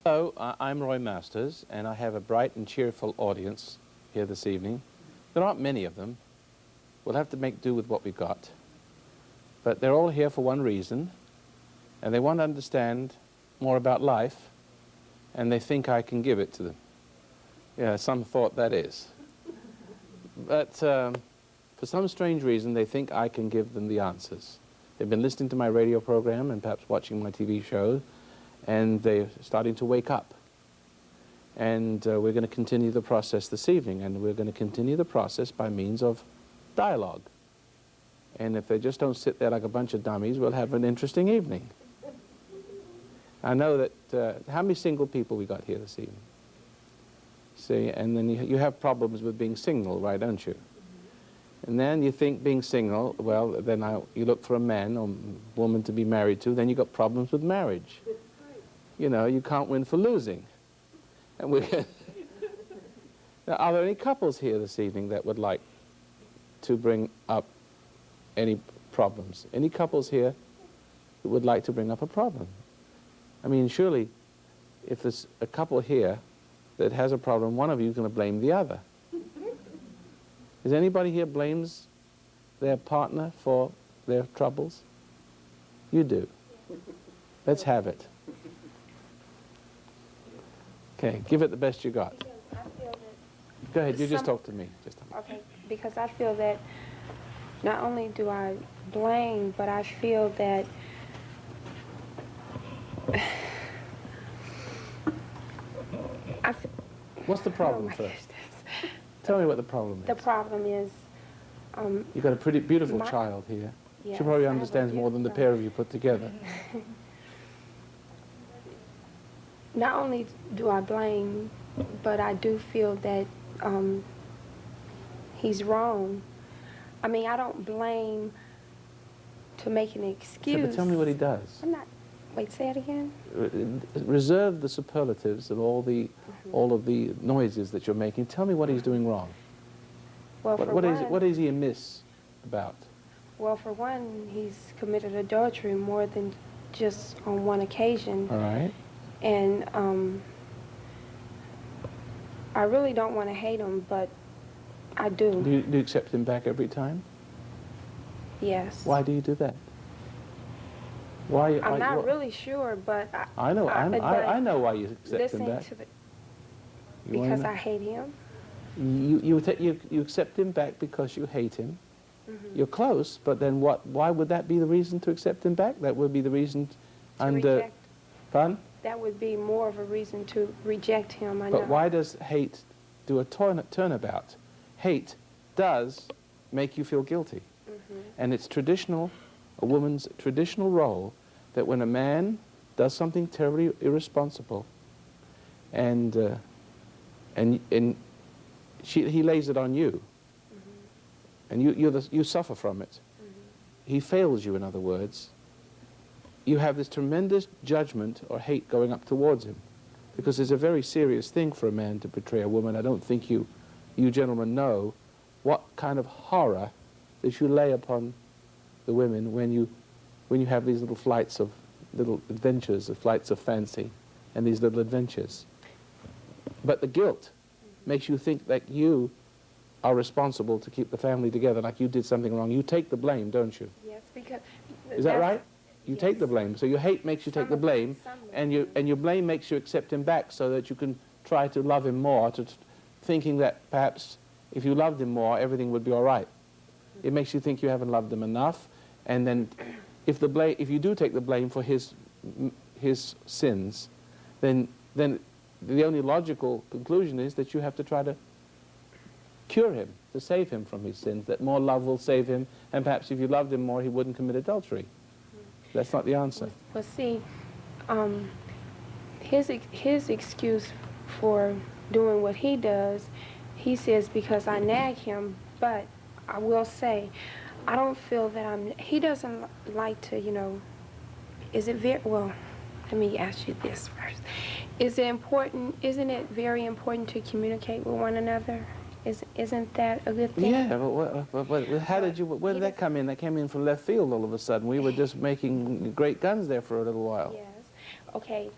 Hello, I'm Roy Masters, and I have a bright and cheerful audience here this evening. There aren't many of them. We'll have to make do with what we've got. But they're all here for one reason, and they want to understand more about life, and they think I can give it to them. Yeah, some thought that is. But for some strange reason, they think I can give them the answers. They've been listening to my radio program and perhaps watching my TV show, and they're starting to wake up. And we're going to continue the process this evening, and we're going to continue the process by means of dialogue. And if they just don't sit there like a bunch of dummies, we'll have an interesting evening. I know that, how many single people we got here this evening? See, and then you have problems with being single, right, don't you? And then you think being single, well, then you look for a man or woman to be married to, then you got problems with marriage. You know, you can't win for losing. And now, are there any couples here this evening that would like to bring up any problems? Any couples here that would like to bring up a problem? I mean, surely, if there's a couple here that has a problem, one of you is going to blame the other. Is anybody here blames their partner for their troubles? You do. Let's have it. Okay, give it the best you got. I feel that Go ahead, you just talk to me. okay, because I feel that not only do I blame, but I feel that What's the problem first? Goodness. Tell me what the problem is. The problem is, You've got a pretty beautiful child here. yes, She probably I have a understands more than the beautiful pair of you put together. Not only do I blame, but I do feel that he's wrong. I mean, I don't blame to make an excuse. But tell me what he does. I'm not. Wait, say it again. Reserve the superlatives and all of the noises that you're making. Tell me what he's doing wrong. Well, What is he amiss about? Well, for one, he's committed adultery more than just on one occasion. All right. And I really don't want to hate him, but I do. Do you accept him back every time? Yes. Why do you do that? Why? I'm not really sure, but I know. I know why you accept him listen back. to the, You wanna because know? I hate him. You accept him back because you hate him. You're close, but then what? Why would that be the reason to accept him back? That would be the reason. Reject. Pardon? That would be more of a reason to reject him. I know. But why does hate do a turnabout? Hate does make you feel guilty, and it's traditional, a woman's traditional role, that when a man does something terribly irresponsible, and he lays it on you, and you suffer from it. He fails you, in other words. You have this tremendous judgment or hate going up towards him, because it's a very serious thing for a man to betray a woman. I don't think you gentlemen know what kind of horror that you lay upon the women when you have these little flights of little adventures, or flights of fancy, and these little adventures. But the guilt makes you think that you are responsible to keep the family together, like you did something wrong. You take the blame, don't you? Yes, because. Is that right? You yes. take the blame. So your hate makes you take the blame, and your blame makes you accept him back, so that you can try to love him more, thinking that perhaps if you loved him more, everything would be all right. It makes you think you haven't loved him enough, and then if you do take the blame for his sins, then the only logical conclusion is that you have to try to cure him, to save him from his sins, that more love will save him, and perhaps if you loved him more, he wouldn't commit adultery. That's not the answer. Well, see, his excuse for doing what he does, he says because I nag him, but I will say, I don't feel that he doesn't like to, well, let me ask you this first. Isn't it very important to communicate with one another? Isn't that a good thing? Yeah, but where did that come in? That came in from left field all of a sudden. We were just making great guns there for a little while. Yes. Okay.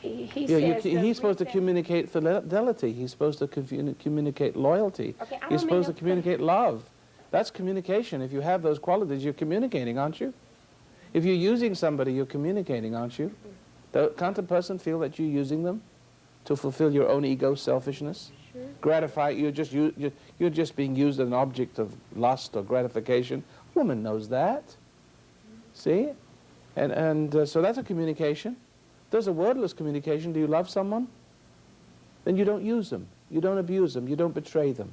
he Yeah, says he's supposed to communicate fidelity. He's supposed to communicate loyalty. Okay, He's supposed to communicate love. That's communication. If you have those qualities, you're communicating, aren't you? If you're using somebody, you're communicating, aren't you? Can't a person feel that you're using them to fulfill your own ego selfishness? Sure. Gratify, you're just being used as an object of lust or gratification. Woman knows that. See? And so that's a communication. There's a wordless communication. Do you love someone? Then you don't use them. You don't abuse them. You don't betray them.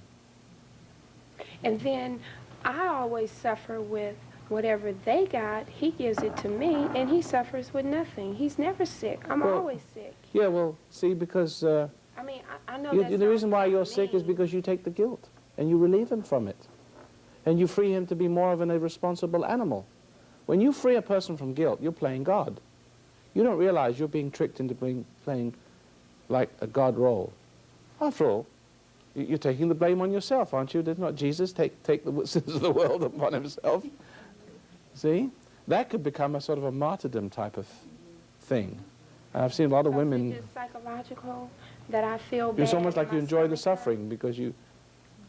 And then I always suffer with whatever they got. He gives it to me, and he suffers with nothing. He's never sick. I'm always sick. Yeah, well, see, because I mean, I know that's the reason why you're sick is mean. because you take the guilt, and you relieve him from it. And you free him to be more of an irresponsible animal. When you free a person from guilt, you're playing God. You don't realize you're being tricked into playing like a God role. After all, you're taking the blame on yourself, aren't you? Did not Jesus take the sins of the world upon himself? See? That could become a sort of a martyrdom type of thing. I've seen a lot of women... It's psychological, that I feel bad. It's almost like you enjoy the stomach suffering because you...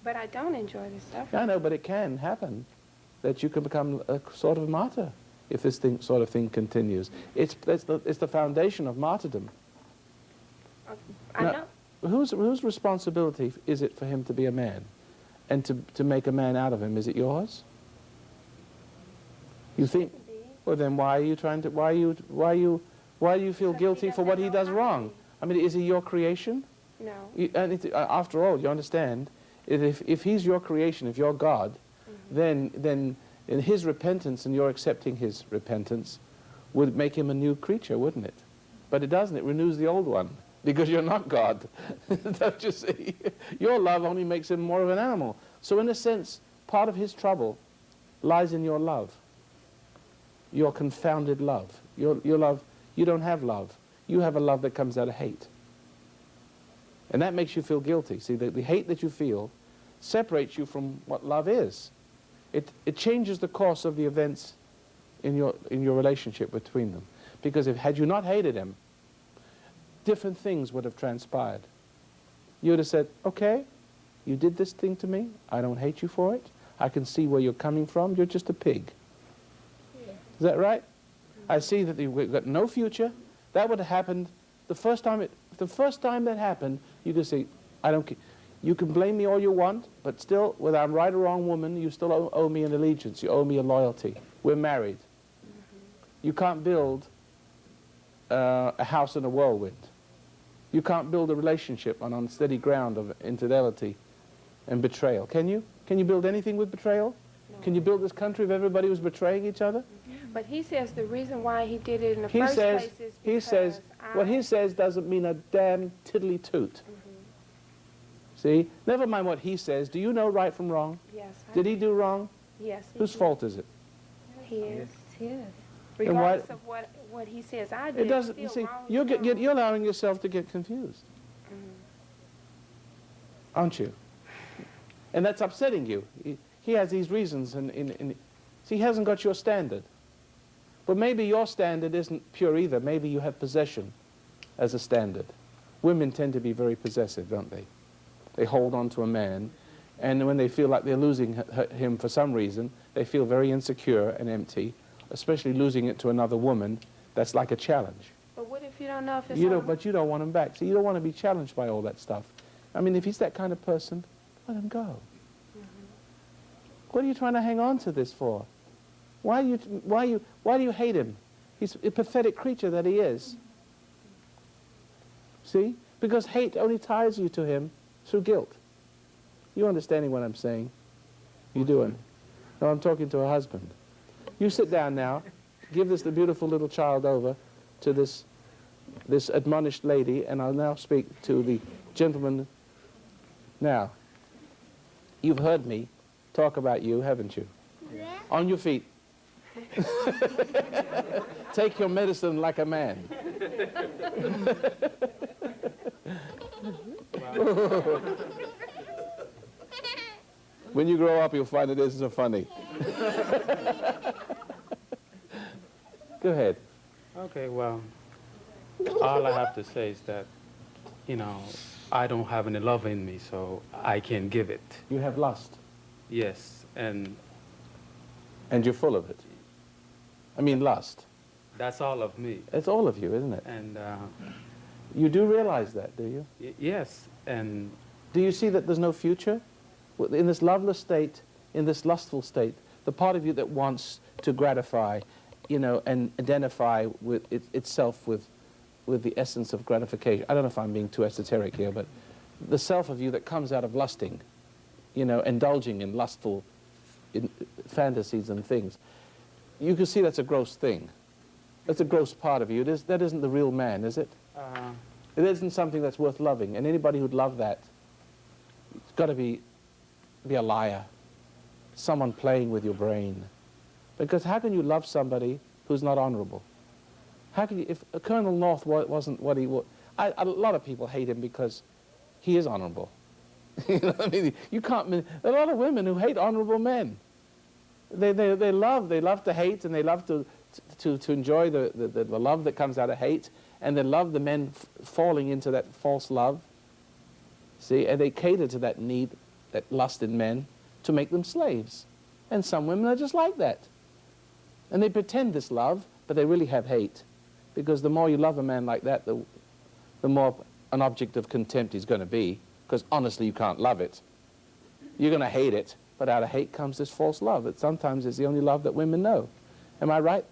But I don't enjoy the suffering. I know, but it can happen that you can become a sort of martyr if this sort of thing continues. It's the foundation of martyrdom. I know. Whose responsibility is it for him to be a man and to make a man out of him? Is it yours? You think? Well, then why are you trying to? Why do you feel guilty for what he does wrong? I mean, is he your creation? No. After all, you understand, if he's your creation, if you're God, then in his repentance and your accepting his repentance would make him a new creature, wouldn't it? But it doesn't. It renews the old one because you're not God. Don't you see? Your love only makes him more of an animal. So in a sense, part of his trouble lies in your love, your confounded love. Your love, you don't have love. You have a love that comes out of hate. And that makes you feel guilty. See, the hate that you feel separates you from what love is. It changes the course of the events in your relationship between them. Because had you not hated him, different things would have transpired. You would have said, okay, you did this thing to me. I don't hate you for it. I can see where you're coming from. You're just a pig. Yeah. Is that right? I see that you've got no future. That would have happened the first time that happened. You could say, I don't care. You can blame me all you want, but still, whether I'm right or wrong woman, you still owe me an allegiance. You owe me a loyalty. We're married. You can't build a house in a whirlwind. You can't build a relationship on unsteady ground of infidelity and betrayal. Can you? Can you build anything with betrayal? No. Can you build this country if everybody was betraying each other? But he says the reason why he did it in the first place is because he says what he says doesn't mean a damn tiddly toot. See? Never mind what he says. Do you know right from wrong? Yes. Did he do wrong? Yes. Whose fault is it? His. His. Regardless of what he says I did, it doesn't. You see, you're allowing yourself to get confused, aren't you? And that's upsetting you. He has these reasons, and see, he hasn't got your standard. But maybe your standard isn't pure either. Maybe you have possession as a standard. Women tend to be very possessive, don't they? They hold on to a man, and when they feel like they're losing him for some reason, they feel very insecure and empty, especially losing it to another woman. That's like a challenge. But what if you don't know if it's But you don't want him back. So you don't want to be challenged by all that stuff. I mean, if he's that kind of person, let him go. What are you trying to hang on to this for? Why do you hate him? He's a pathetic creature that he is. See? Because hate only ties you to him through guilt. You understanding what I'm saying? You doing? No, I'm talking to a husband. You sit down now. Give the beautiful little child over to this admonished lady, and I'll now speak to the gentleman. Now, you've heard me talk about you, haven't you? Yeah. On your feet. Take your medicine like a man. When you grow up, you'll find it isn't so funny. Go ahead. Okay, well, All I have to say is that, you know, I don't have any love in me, so I can't give it. You have lust, Yes, and and you're full of it. I mean, lust. that's all of me. It's all of you, isn't it? And You do realize that, do you? yes, and Do you see that there's no future? In this loveless state, in this lustful state, the part of you that wants to gratify, you know, and identify with itself with the essence of gratification. I don't know if I'm being too esoteric here, but the self of you that comes out of lusting, you know, indulging in lustful fantasies and things, you can see that's a gross thing. That's a gross part of you. That isn't the real man, is it? It isn't something that's worth loving. And anybody who'd love that, it's got to be a liar, someone playing with your brain. Because how can you love somebody who's not honorable? How can you, if Colonel North wasn't what he was, a lot of people hate him because he is honorable. You know what I mean? You can't, there are a lot of women who hate honorable men. They love to hate, and they love to enjoy the love that comes out of hate, and they love the men falling into that false love. See, and they cater to that need, that lust in men, to make them slaves. And some women are just like that. And they pretend this love, but they really have hate. Because the more you love a man like that, the more an object of contempt he's going to be. Because honestly, you can't love it. You're going to hate it, but out of hate comes this false love that sometimes is the only love that women know. Am I right?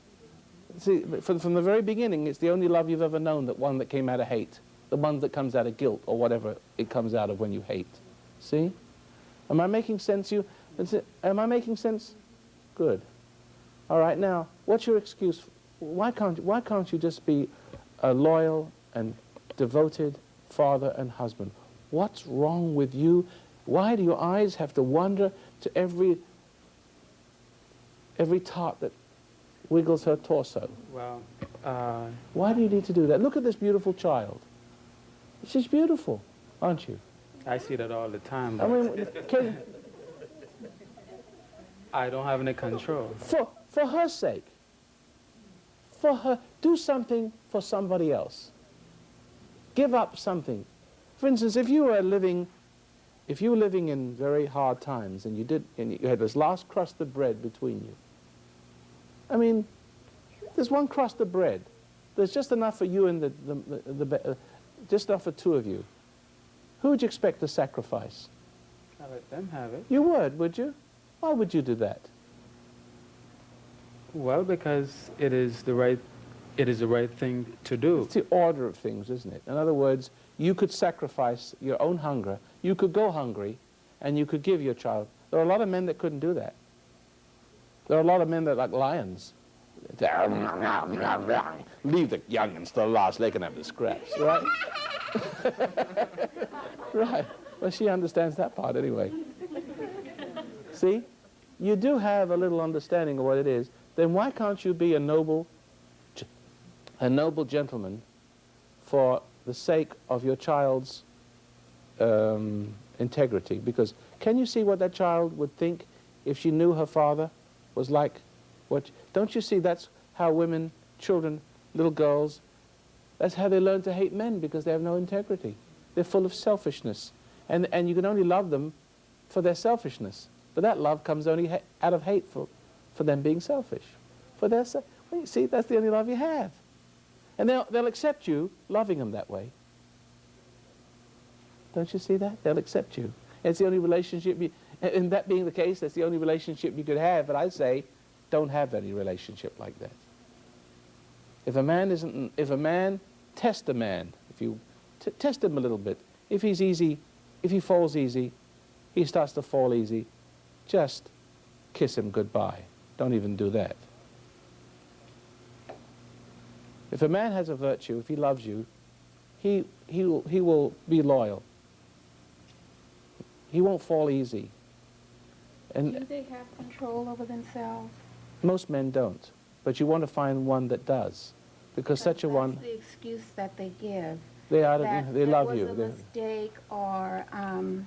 See, from the very beginning, it's the only love you've ever known, that one that came out of hate. The one that comes out of guilt, or whatever it comes out of when you hate. See? Am I making sense to you? Am I making sense? Good. All right, now, what's your excuse? Why can't you just be a loyal and devoted father and husband? What's wrong with you? Why do your eyes have to wander to every tart that wiggles her torso? well, Why do you need to do that? Look at this beautiful child. She's beautiful, aren't you? I see that all the time. I But mean, I don't have any control. for her sake, for her, do something for somebody else. Give up something. For instance, if you were living in very hard times, and you had this last crust of bread between you. I mean, there's one crust of bread. There's just enough for you and just enough for two of you. Who would you expect to sacrifice? I let them have it. You would you? Why would you do that? Well, because it is the right thing to do. It's the order of things, isn't it? In other words, you could sacrifice your own hunger. You could go hungry, and you could give your child. There are a lot of men that couldn't do that. There are a lot of men that are like lions. Leave the young'uns to the last, they can have the scraps, right? Right. Well, she understands that part anyway. See? You do have a little understanding of what it is. Then why can't you be a noble gentleman for the sake of your child's integrity? Because can you see what that child would think if she knew her father was like what? Don't you see that's how women, children, little girls, that's how they learn to hate men, because they have no integrity. They're full of selfishness. And you can only love them for their selfishness. But that love comes only out of hate for them being selfish. For their well, you see, that's the only love you have. And they'll accept you loving them that way. Don't you see that? They'll accept you. It's the only relationship and that being the case, that's the only relationship you could have. But I say, don't have any relationship like that. If a man, test a man. If you test him a little bit. If he's easy, if he falls easy, he starts to fall easy, just kiss him goodbye. Don't even do that. If a man has a virtue, if he loves you, he will be loyal. He won't fall easy. And Do they have control over themselves? most men don't. But you want to find one that does. Because such a one, That's the excuse that they give. they That love you. It was a mistake, or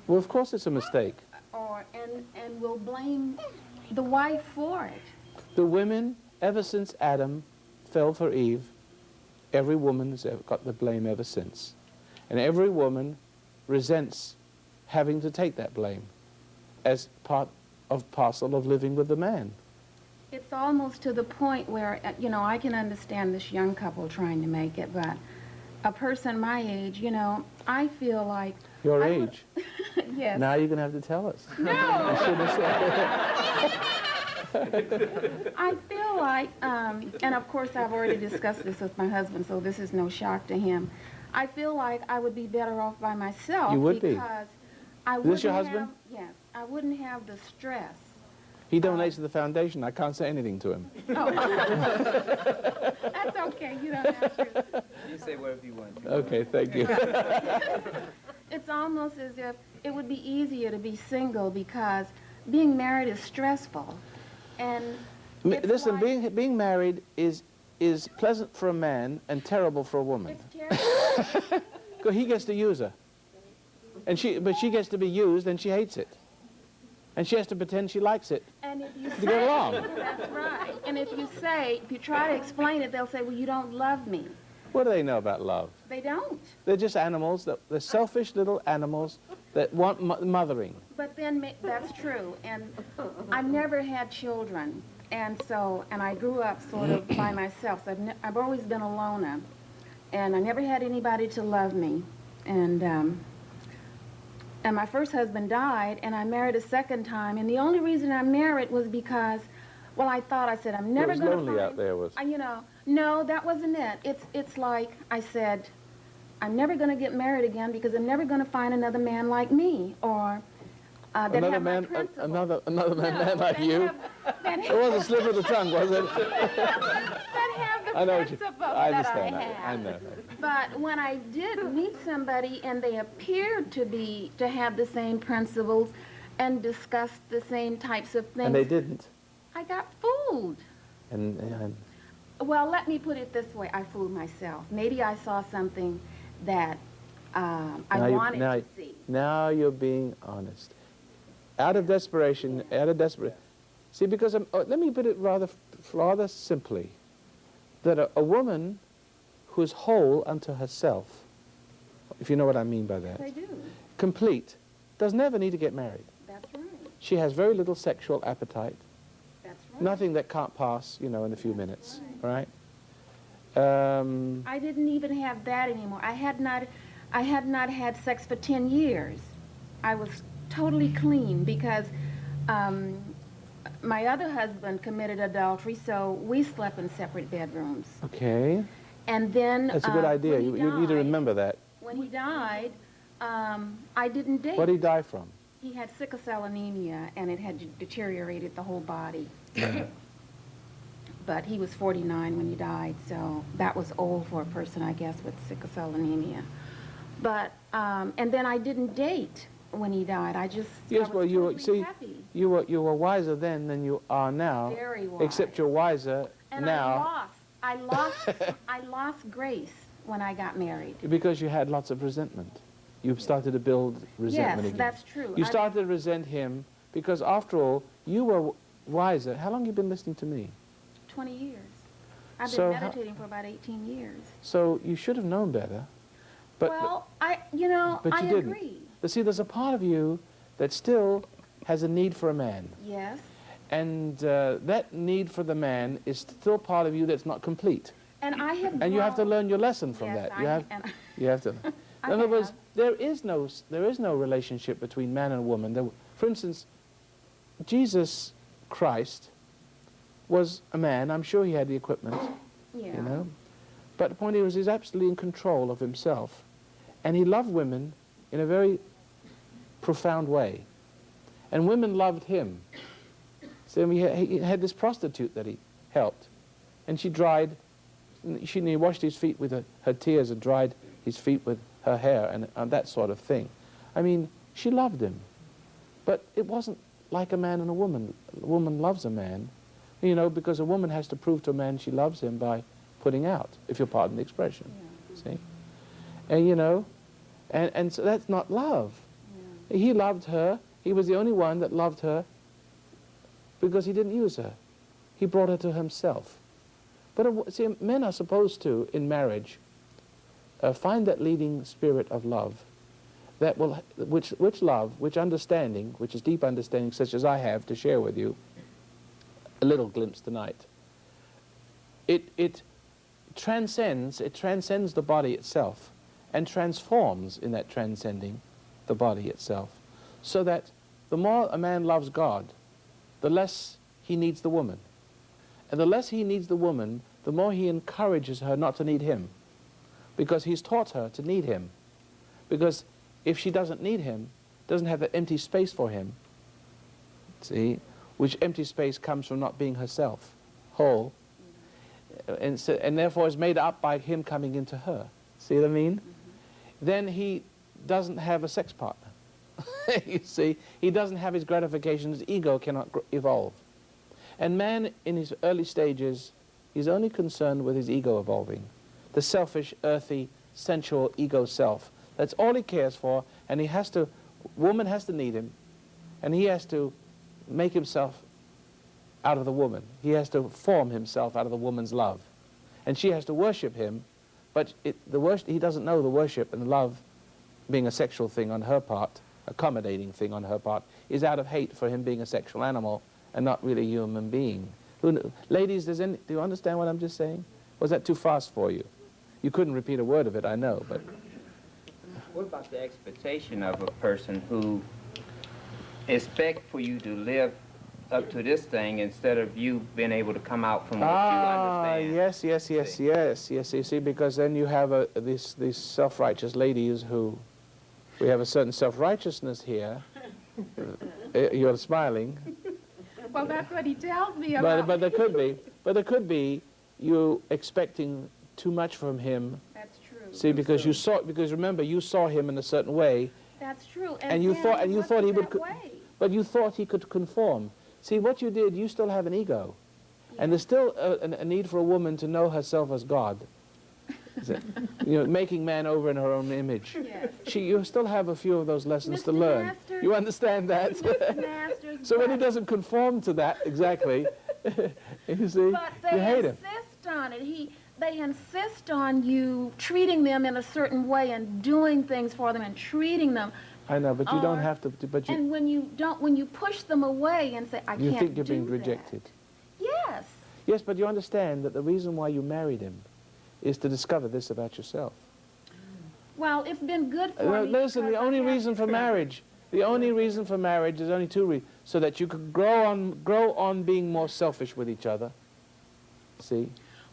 Well, of course it's a mistake. and will blame the wife for it. The women, ever since Adam fell for Eve, Every woman has got the blame ever since. And every woman resents having to take that blame as part of parcel of living with the man. It's almost to the point where, you know, I can understand this young couple trying to make it, but a person my age, you know, I feel like... Your I would- age? Yes. Now you're going to have to tell us. No! I shouldn't have said I feel like, and of course I've already discussed this with my husband, so this is no shock to him. I feel like I would be better off by myself. You would be. Because I Is wouldn't this your husband? have, yes, I wouldn't have the stress. He donates to the foundation. I can't say anything to him. Oh. That's okay, you don't have to. You say whatever you want. Okay, thank you. It's almost as if it would be easier to be single because being married is stressful. And it's Listen, like, being married is pleasant for a man and terrible for a woman. it's terrible. Because he gets to use her. But she gets to be used and she hates it. And she has to pretend she likes it. And if you To get along. That's right. And if you try to explain it, they'll say, well, you don't love me. What do they know about love? They don't. They're just animals. They're selfish little animals that want mothering. But then that's true. And I've never had children. And I grew up sort of by myself. So I've always been a loner. And I never had anybody to love me. And my first husband died, and I married a second time. And the only reason I married was because, well, I said, I'm never It was going to lonely out there, was it? you know, no, that wasn't it. It's like I said, I'm never going to get married again because I'm never going to find another man like me, or that Another have my man, principles. another man like that you. that It was a slip of the tongue, was it? that have the I know what you. principles I that understand I that. have. I know. But when I did meet somebody and they appeared to have the same principles and discuss the same types of things, And they didn't. I got fooled. And Well, let me put it this way. I fooled myself. Maybe I saw something that I wanted to see. Now you're being honest. Out of desperation, See, because let me put it rather simply, that a woman who is whole unto herself, if you know what I mean by that, I do. complete, does never need to get married. That's right. She has very little sexual appetite, That's right. nothing that can't pass, you know, in a few minutes, right? I didn't even have that anymore. I had not had sex for 10 years. I was totally clean because my other husband committed adultery, so we slept in separate bedrooms. Okay, And then that's a good idea. when he You need to died- remember that. When he died, I didn't date. What did he die from? He had sickle cell anemia, and it had deteriorated the whole body. But he was 49 when he died, so that was old for a person, I guess, with sickle cell anemia. But, and then I didn't date when he died. I Yes, was well, you totally happy. you were wiser then than you are now. Very wise. Except you're wiser And now I lost grace when I got married. because you had lots of resentment. You started to build resentment Yes, again. that's true. You started to resent him because, after all, you were wiser. How long have you been listening to me? 20 years. I've been So meditating for about 18 years. So you should have known better. But Well, I but you didn't. agree. But see, there's a part of you that still has a need for a man. Yes. And that need for the man is still part of you that's not complete. And I have And you have to grown- learn your lesson from Yes, that. You have to. I In other words, have. there is no relationship between man and woman. For instance, Jesus Christ was a man. I'm sure he had the equipment, Yeah. you know. But the point is, he's absolutely in control of himself. And he loved women in a very profound way. And women loved him. So he had this prostitute that he helped. And she dried, he washed his feet with her tears and dried his feet with her hair and that sort of thing. I mean, she loved him. But it wasn't like a man and a woman. A woman loves a man, you know, because a woman has to prove to a man she loves him by putting out, if you'll pardon the expression. Yeah. See? And, you know, and so that's not love. Yeah. He loved her. He was the only one that loved her because he didn't use her. He brought her to himself. But see, men are supposed to, in marriage, find that leading spirit of love, that will, which love, which understanding, which is deep understanding, such as I have to share with you, a little glimpse tonight. It transcends the body itself, and transforms in that transcending the body itself, so that the more a man loves God, the less he needs the woman. And the less he needs the woman, the more he encourages her not to need him, because he's taught her to need him. Because if she doesn't need him, doesn't have that empty space for him, see, which empty space comes from not being herself whole, and therefore is made up by him coming into her. See what I mean? Then he doesn't have a sex partner. You see, he doesn't have his gratification. His ego cannot evolve. And man, in his early stages, he's only concerned with his ego evolving. The selfish, earthy, sensual ego self. That's all he cares for, and he has to, woman has to need him, and he has to make himself out of the woman. He has to form himself out of the woman's love. And she has to worship him, but he doesn't know the worship and the love being a sexual thing on her part, accommodating thing on her part, is out of hate for him being a sexual animal and not really a human being. Ladies, do you understand what I'm just saying? Was that too fast for you? You couldn't repeat a word of it, I know, but... What about the expectation of a person who expects for you to live up to this thing instead of you being able to come out from what you understand? Yes. You see, because then you have these self-righteous ladies who... We have a certain self-righteousness here. You're smiling. Well, that's what he tells me about. But there could be you expecting too much from him. That's true. See, because remember, you saw him in a certain way. That's true. And you thought he would, but you thought he could conform. See, what you did, you still have an ego, and there's still a need for a woman to know herself as God. You know, making man over in her own image. Yes. You still have a few of those lessons to Mr. learn. Masters, You understand that? Mr. Masters, So when he doesn't conform to that exactly, you see, but you they hate him. insist on it. They insist on you treating them in a certain way and doing things for them and treating them. I know, but you don't have to. But And when you push them away and say, I can't do that. you think you're being rejected. Yes. Yes, but you understand that the reason why you married him is to discover this about yourself. Well, it's been good for me. Listen, the only reason for marriage, is only two reasons, so that you could grow on being more selfish with each other. See?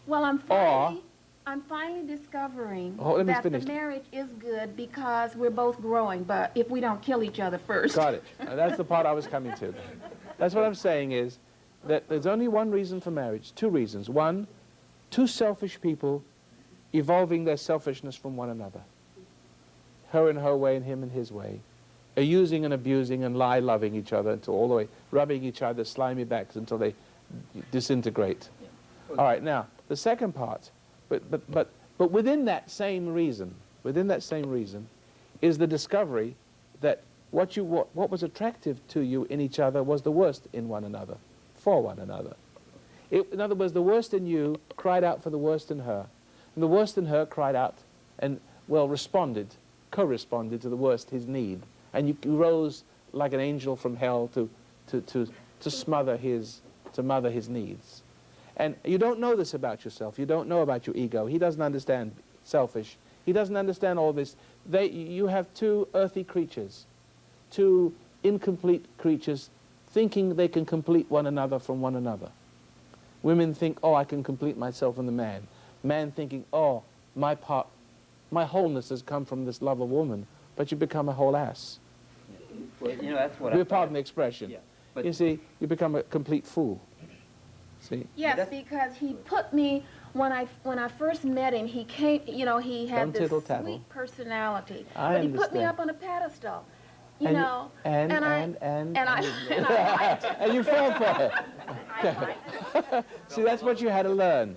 Well, I'm finally discovering that the marriage is good because we're both growing, but if we don't kill each other first. Got it. That's the part I was coming to. That's what I'm saying is that there's only one reason for marriage, two reasons. One, two selfish people evolving their selfishness from one another. Her in her way and him in his way. Using and abusing and lie-loving each other until all the way, rubbing each other's slimy backs until they disintegrate. All right, now, the second part, but within that same reason, is the discovery that what was attractive to you in each other was the worst in one another, for one another. In other words, the worst in you cried out for the worst in her, and the worst in her cried out and, well, corresponded to the worst, his need. And you rose like an angel from hell to smother his needs. And you don't know this about yourself. You don't know about your ego. He doesn't understand selfish. He doesn't understand all this. You have two earthy creatures, two incomplete creatures, thinking they can complete one another from one another. Women think, oh, I can complete myself in the man. Man thinking, oh, my wholeness has come from this love of woman. But you become a whole ass. Well, you know, that's what Pardon the expression. Yeah, but you see, you become a complete fool. See? Yes, because he put me, when I first met him, he came, you know, he had this sweet personality. But he put me up on a pedestal, you know. And you fell for it. See, that's what you had to learn.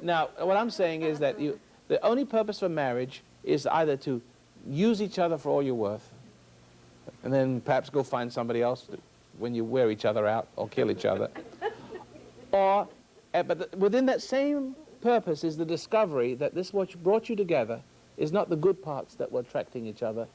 Now, what I'm saying is that the only purpose for marriage is either to use each other for all you're worth, and then perhaps go find somebody else when you wear each other out or kill each other. Or, but within that same purpose is the discovery that this what brought you together is not the good parts that were attracting each other,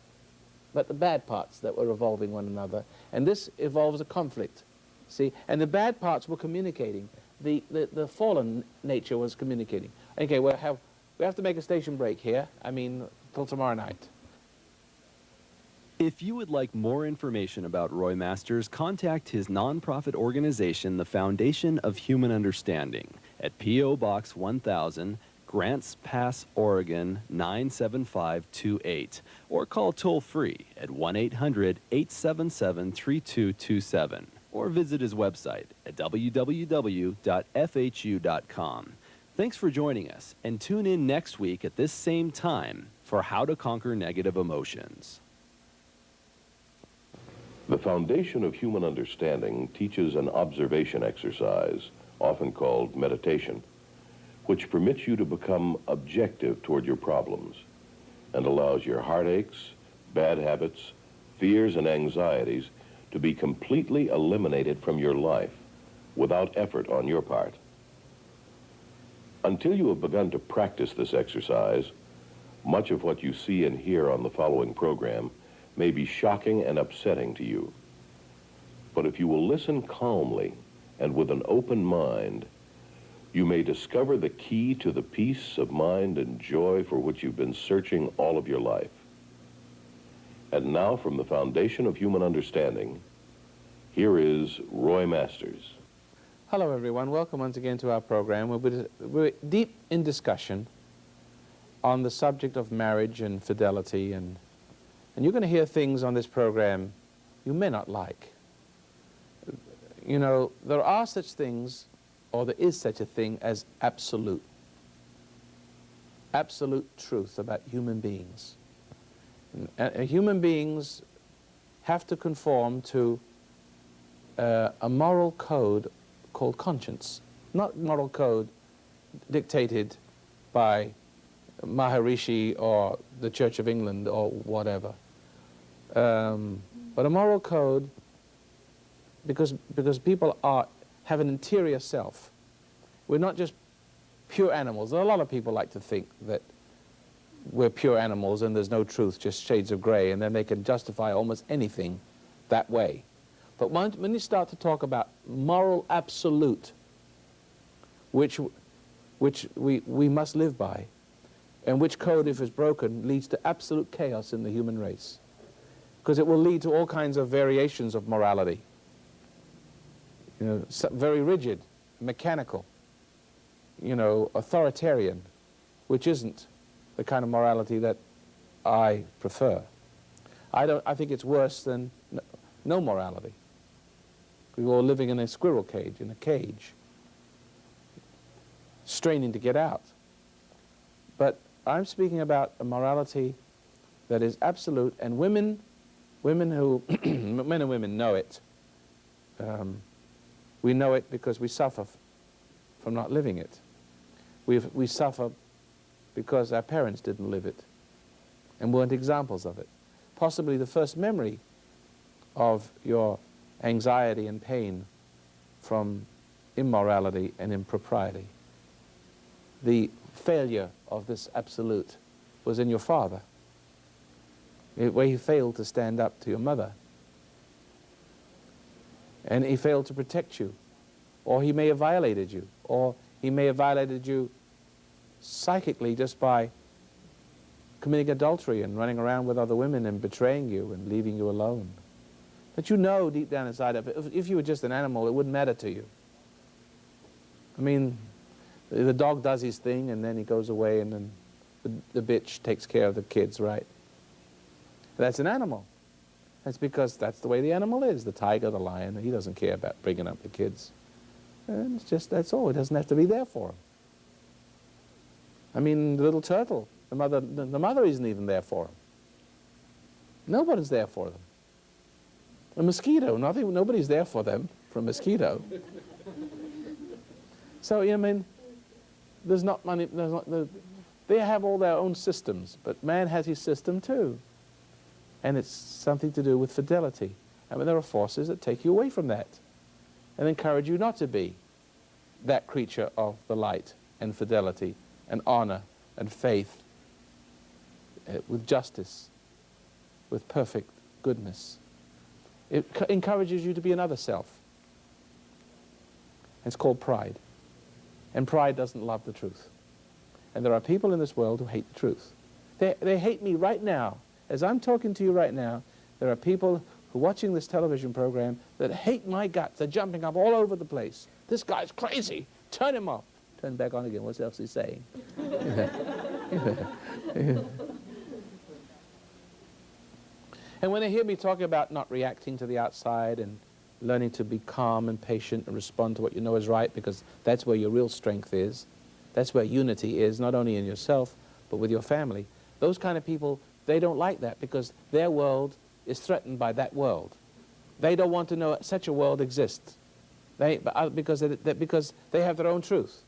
but the bad parts that were revolving one another. And this involves a conflict, see? And the bad parts were communicating. The fallen nature was communicating. Okay, we have to make a station break here. I mean, till tomorrow night. If you would like more information about Roy Masters, contact his nonprofit organization, the Foundation of Human Understanding, at P.O. Box 1000, Grants Pass, Oregon 97528, or call toll-free at 1-800-877-3227, or visit his website at www.fhu.com. Thanks for joining us, and tune in next week at this same time for How to Conquer Negative Emotions. The Foundation of Human Understanding teaches an observation exercise, often called meditation, which permits you to become objective toward your problems and allows your heartaches, bad habits, fears, and anxieties to be completely eliminated from your life without effort on your part. Until you have begun to practice this exercise, much of what you see and hear on the following program may be shocking and upsetting to you. But if you will listen calmly and with an open mind, you may discover the key to the peace of mind and joy for which you've been searching all of your life. And now, from the Foundation of Human Understanding, here is Roy Masters. Hello, everyone. Welcome once again to our program. We're deep in discussion on the subject of marriage and fidelity, and you're going to hear things on this program you may not like. You know, there are such things, or there is such a thing as absolute truth about human beings. Human beings have to conform to a moral code called conscience, not moral code dictated by Maharishi or the Church of England or whatever, but a moral code because people have an interior self. We're not just pure animals. A lot of people like to think that we're pure animals and there's no truth, just shades of gray, and then they can justify almost anything that way. But when you start to talk about moral absolute, which we must live by, and which code, if it's broken, leads to absolute chaos in the human race, because it will lead to all kinds of variations of morality. You know, very rigid, mechanical, you know, authoritarian, which isn't the kind of morality that I prefer. I think it's worse than no morality. We're all living in a squirrel cage, in a cage, straining to get out. But I'm speaking about a morality that is absolute, and women who, men and women know it. We know it because we suffer from not living it. We suffer because our parents didn't live it and weren't examples of it. Possibly the first memory of your anxiety and pain from immorality and impropriety. The failure of this absolute was in your father, where he failed to stand up to your mother. And he failed to protect you, or he may have violated you, or he may have violated you psychically just by committing adultery and running around with other women and betraying you and leaving you alone. But you know deep down inside of it, if you were just an animal, it wouldn't matter to you. I mean, the dog does his thing and then he goes away, and then the bitch takes care of the kids, right? That's an animal. That's because that's the way the animal is. The tiger, the lion, he doesn't care about bringing up the kids. And it's just, that's all. It doesn't have to be there for him. I mean, the little turtle, the mother isn't even there for him. Nobody's there for them. A mosquito, nobody's there for them, for a mosquito. So, I mean, there's not money, they have all their own systems, but man has his system too. And it's something to do with fidelity. I mean, there are forces that take you away from that and encourage you not to be that creature of the light and fidelity and honor and faith, with justice, with perfect goodness. It encourages you to be another self. It's called pride. And pride doesn't love the truth. And there are people in this world who hate the truth. They hate me right now. As I'm talking to you right now, there are people who are watching this television program that hate my guts. They're jumping up all over the place. This guy's crazy. Turn him off. Turn back on again. What else is he saying? And when they hear me talking about not reacting to the outside and learning to be calm and patient and respond to what you know is right, because that's where your real strength is, that's where unity is, not only in yourself, but with your family. Those kind of people, they don't like that because their world is threatened by that world. They don't want to know such a world exists. Because they have their own truth,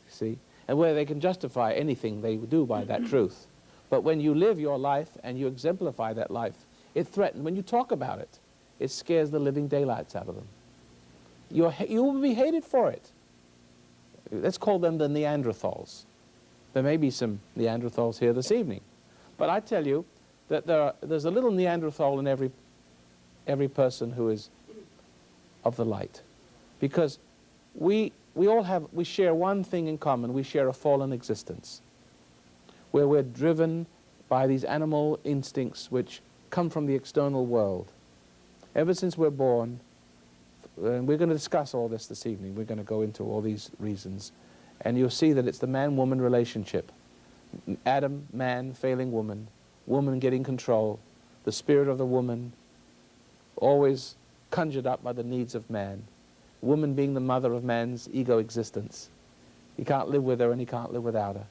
see? And where they can justify anything they do by that truth. But when you live your life and you exemplify that life, it threatens. When you talk about it, it scares the living daylights out of them. You will be hated for it. Let's call them the Neanderthals. There may be some Neanderthals here this evening. But I tell you that there's a little Neanderthal in every person who is of the light. Because we share one thing in common. We share a fallen existence, where we're driven by these animal instincts which come from the external world. Ever since we're born, and we're going to discuss all this evening, we're going to go into all these reasons, and you'll see that it's the man-woman relationship. Adam, man, failing woman, woman getting control, the spirit of the woman, always conjured up by the needs of man, woman being the mother of man's ego existence. He can't live with her and he can't live without her.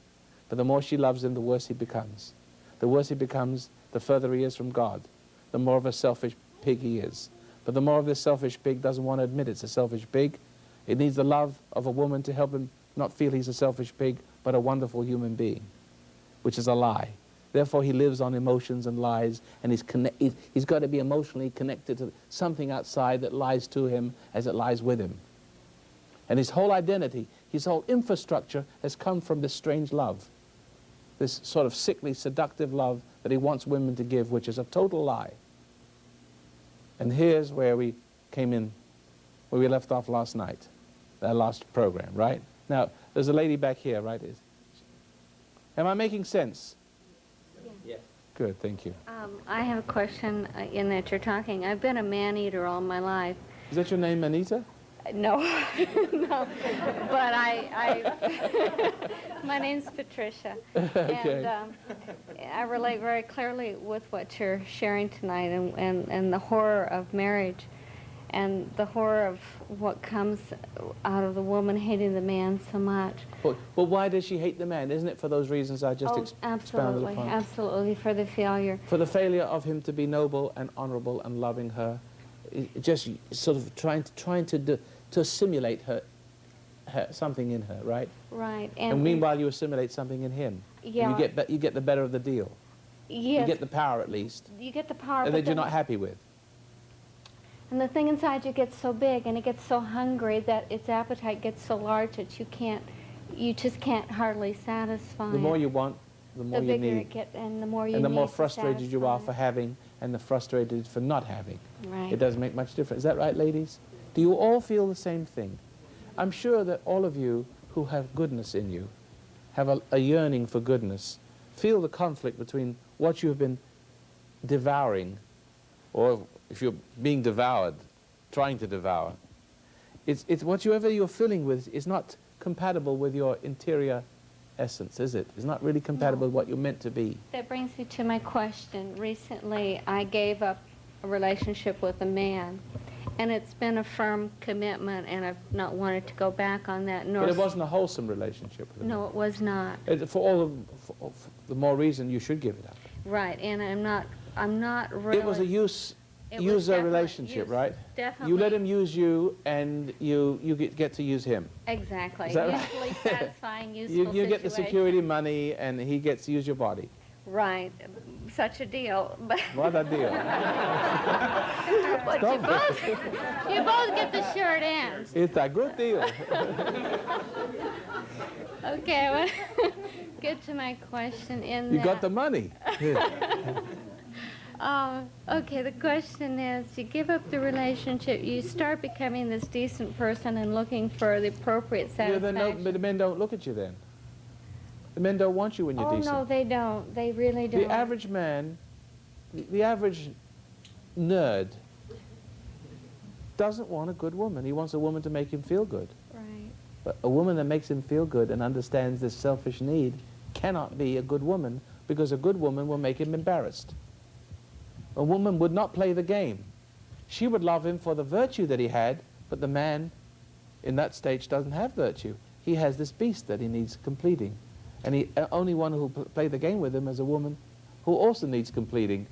But the more she loves him, the worse he becomes. The worse he becomes, the further he is from God, the more of a selfish pig he is. But the more of this selfish pig doesn't want to admit it's a selfish pig. It needs the love of a woman to help him not feel he's a selfish pig, but a wonderful human being, which is a lie. Therefore, he lives on emotions and lies, and he's got to be emotionally connected to something outside that lies to him as it lies with him. And his whole identity, his whole infrastructure has come from this strange love, this sort of sickly, seductive love that he wants women to give, which is a total lie. And here's where we came in, where we left off last night, that last program, right? Now, there's a lady back here, right? Am I making sense? Yes. Good, thank you. I have a question in that you're talking. I've been a man-eater all my life. Is that your name, Anita? No, no, but my name's Patricia. Okay. And I relate very clearly with what you're sharing tonight and the horror of marriage and the horror of what comes out of the woman hating the man so much. Well, why does she hate the man? Isn't it for those reasons I just expounded upon? Absolutely, for the failure. For the failure of him to be noble and honorable and loving her, just sort of trying to assimilate her something in her, right? Right. And meanwhile, you assimilate something in him. Yeah. And you get the better of the deal. Yes. You get the power, at least. You get the power. And that you're not happy with. And the thing inside you gets so big and it gets so hungry that its appetite gets so large that you just can't hardly satisfy The more it. you want, the more you bigger need. it gets, and the more you And the need more to frustrated you are satisfy for having, and the frustrated for not having. Right. It doesn't make much difference. Is that right, ladies? Do you all feel the same thing? I'm sure that all of you who have goodness in you, have a yearning for goodness, feel the conflict between what you have been devouring, or if you're being devoured, trying to devour. It's whatever you're filling with is not compatible with your interior essence, is it? It's not really compatible with what you're meant to be. That brings me to my question. Recently, I gave up a relationship with a man, and it's been a firm commitment, and I've not wanted to go back on that. But it wasn't a wholesome relationship with him. No, it was not. For the more reason you should give it up. Right, and I'm not really. It was a user definitely relationship, use, right? Definitely. You let him use you, and you get to use him. Exactly. Is that right? Usually satisfying, useful You get the situation. security money, and he gets to use your body. Right. such a deal, but What a deal. but you both get the short end. It's a good deal. Okay, I want to get to my question in You that. got the money. Okay, the question is, you give up the relationship, you start becoming this decent person and looking for the appropriate Yeah, satisfaction. but the men don't look at you then. The men don't want you when you're Oh, decent. no, they don't. They really don't. The average man, the average nerd, doesn't want a good woman. He wants a woman to make him feel good. Right. But a woman that makes him feel good and understands this selfish need cannot be a good woman, because a good woman will make him embarrassed. A woman would not play the game. She would love him for the virtue that he had, but the man in that stage doesn't have virtue. He has this beast that he needs completing. And the only one who will play the game with him is a woman who also needs completing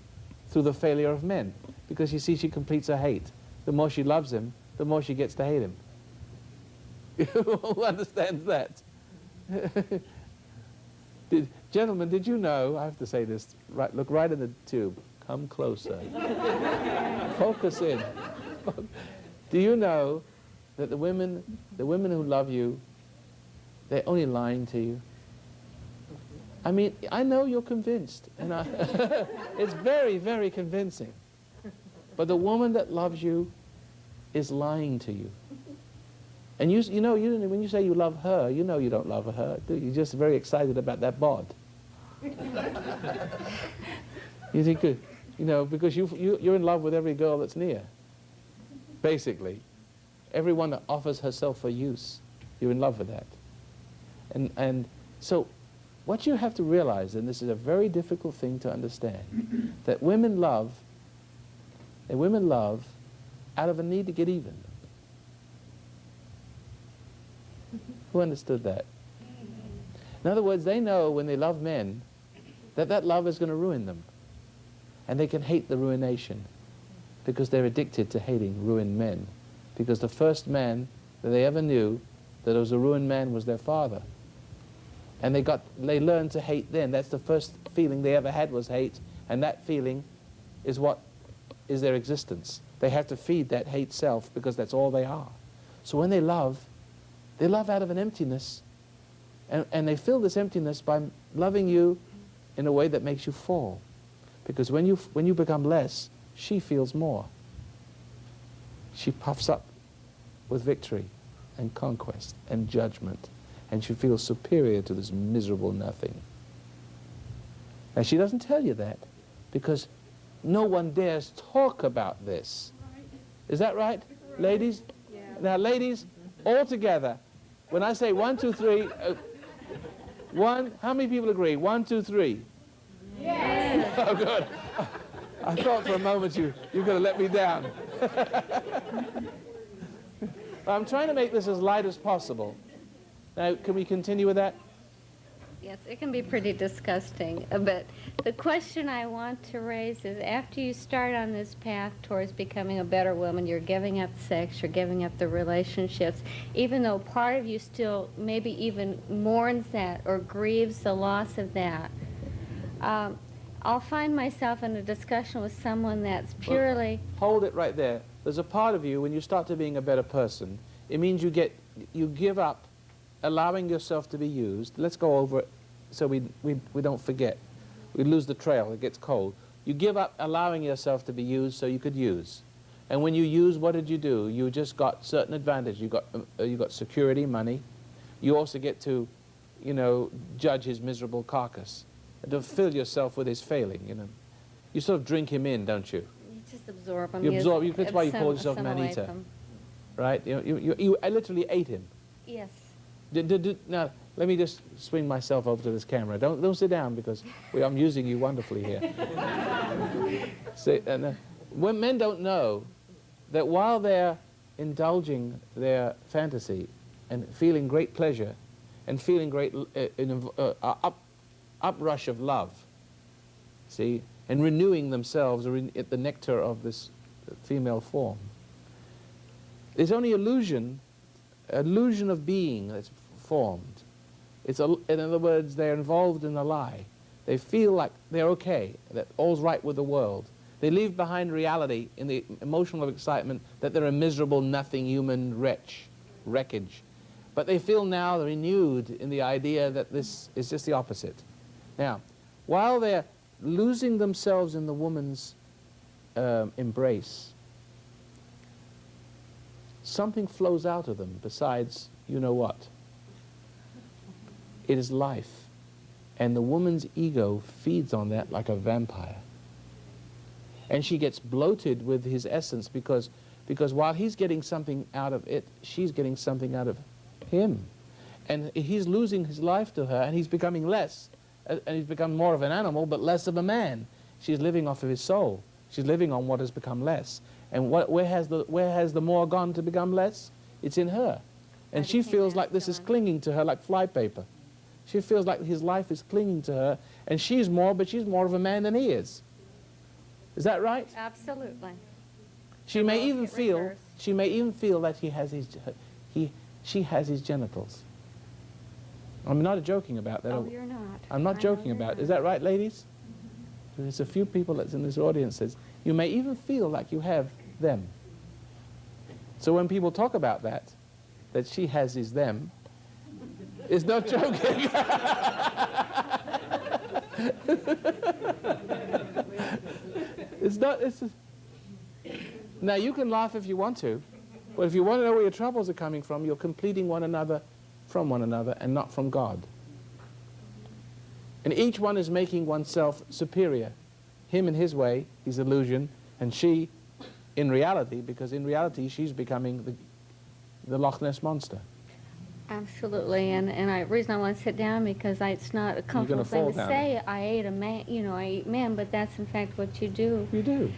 through the failure of men. Because you see, she completes her hate. The more she loves him, the more she gets to hate him. Who understands that? Gentlemen, did you know, I have to say this, right, look right in the tube. Come closer. Focus in. Do you know that the women who love you, they're only lying to you? I mean, I know you're convinced, and it's very, very convincing. But the woman that loves you is lying to you. And you know, when you say you love her, you know you don't love her. You're just very excited about that bod. You think, because you're in love with every girl that's near. Basically, everyone that offers herself for use, you're in love with that. And so, what you have to realize, and this is a very difficult thing to understand, that women love out of a need to get even. Who understood that? In other words, they know when they love men that that love is going to ruin them. And they can hate the ruination because they're addicted to hating ruined men. Because the first man that they ever knew that was a ruined man was their father. And they learned to hate then. That's the first feeling they ever had, was hate. And that feeling is what is their existence. They have to feed that hate self because that's all they are. So when they love out of an emptiness. And they fill this emptiness by loving you in a way that makes you fall. Because when you become less, she feels more. She puffs up with victory and conquest and judgment. And she feels superior to this miserable nothing. And she doesn't tell you that because no one dares talk about this. Is that right? Ladies? Yeah. Now, ladies, all together, when I say 1, 2, 3, how many people agree? 1, 2, 3. Yes. Oh, good. I thought for a moment you're going to let me down. I'm trying to make this as light as possible. Now, can we continue with that? Yes, it can be pretty disgusting, but the question I want to raise is, after you start on this path towards becoming a better woman, you're giving up sex, you're giving up the relationships, even though part of you still maybe even mourns that or grieves the loss of that. I'll find myself in a discussion with someone that's purely... Well, hold it right there. There's a part of you, when you start to being a better person, it means you give up allowing yourself to be used. Let's go over it so we don't forget. We lose the trail, it gets cold. You give up allowing yourself to be used so you could use. And when you use, what did you do? You just got certain advantage. You got security, money. You also get to, judge his miserable carcass and to fill yourself with his failing, You sort of drink him in, don't you? You just absorb him. You absorb, that's why you call yourself man-eater. Right? I literally ate him. Yes. Now, let me just swing myself over to this camera. Don't sit down because I'm using you wonderfully here. See, when men don't know that while they're indulging their fantasy and feeling great pleasure and feeling great uprush of love, see, and renewing themselves at the nectar of this female form, there's only illusion of being that's formed. In other words, they're involved in a lie. They feel like they're okay, that all's right with the world. They leave behind reality in the emotional excitement that they're a miserable, nothing human wreckage. But they feel now renewed in the idea that this is just the opposite. Now, while they're losing themselves in the woman's embrace, something flows out of them besides, you know what? It is life. And the woman's ego feeds on that like a vampire. And she gets bloated with his essence because while he's getting something out of it, she's getting something out of him. And he's losing his life to her, and he's becoming less. And he's become more of an animal, but less of a man. She's living off of his soul. She's living on what has become less. And where has the more gone to become less? It's in her. And she feels like this is clinging to her like flypaper. She feels like his life is clinging to her, and she's more of a man than he is. Is that right? Absolutely. She may even feel that she has his genitals. I'm not joking about that. Oh, you're not. I'm not joking about it. Is that right, ladies? There's a few people that's in this audience says, you may even feel like you have them. So when people talk about that she has his them, it's not joking. It's not, it's just... Now you can laugh if you want to, but if you want to know where your troubles are coming from, you're completing one another from one another and not from God. And each one is making oneself superior. Him in his way, his illusion, and she in reality, because in reality she's becoming the Loch Ness Monster. Absolutely, and the reason I want to sit down because it's not a comfortable thing to say. I ate a man, I eat men, but that's in fact what you do. You do.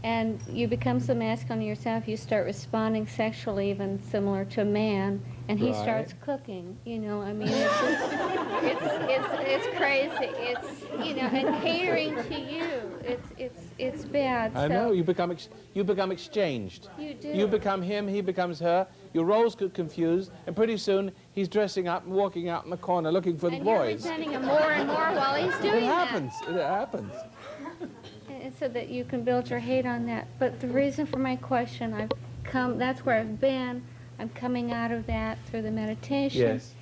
And you become so masculine yourself, you start responding sexually, even similar to a man, and he starts cooking. I mean, it's crazy. It's and catering to you. It's bad. I know. You become exchanged. You do. You become him. He becomes her. Your roles get confused, and pretty soon he's dressing up and walking out in the corner looking for the boys. And you're resenting him more and more while he's doing that. It happens. And so that you can build your hate on that. But the reason for my question, that's where I've been. I'm coming out of that through the meditation. Yes.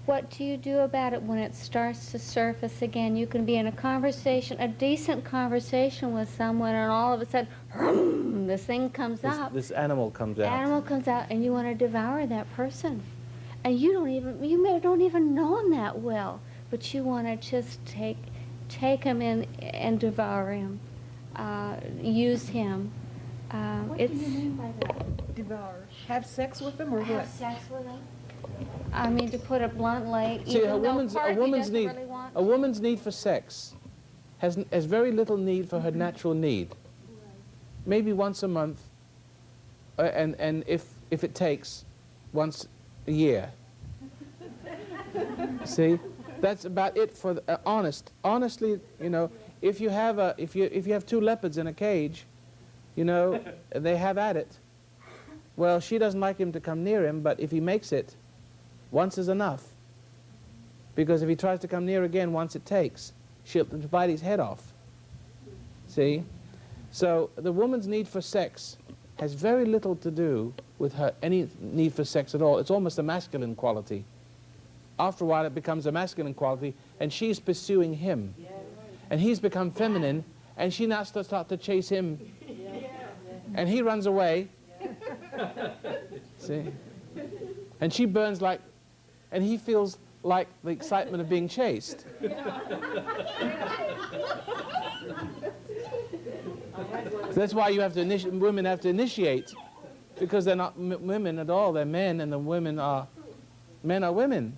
What do you do about it when it starts to surface again? You can be in a conversation, a decent conversation with someone, and all of a sudden, this thing comes up. This animal comes out. Animal comes out, and you want to devour that person. And you don't even know him that well, but you want to just take him in and devour him, use him. What do you mean by that? Devour? Have sex with them or what? Have sex with him. I mean, to put it bluntly, See, a woman's need for sex has very little need for her natural need. Maybe once a month, and if it takes, once a year. See, that's about it for honestly. If you have two leopards in a cage, and they have at it. Well, she doesn't like him to come near him, but if he makes it, once is enough. Because if he tries to come near again once it takes, she'll bite his head off. See? So the woman's need for sex has very little to do with any need for sex at all. It's almost a masculine quality. After a while it becomes a masculine quality, and she's pursuing him. And he's become feminine, and she now starts to chase him. And he runs away. See? And she burns like... And he feels like the excitement of being chased. That's why you have to women have to initiate, because they're not women at all. They're men, and the men are women.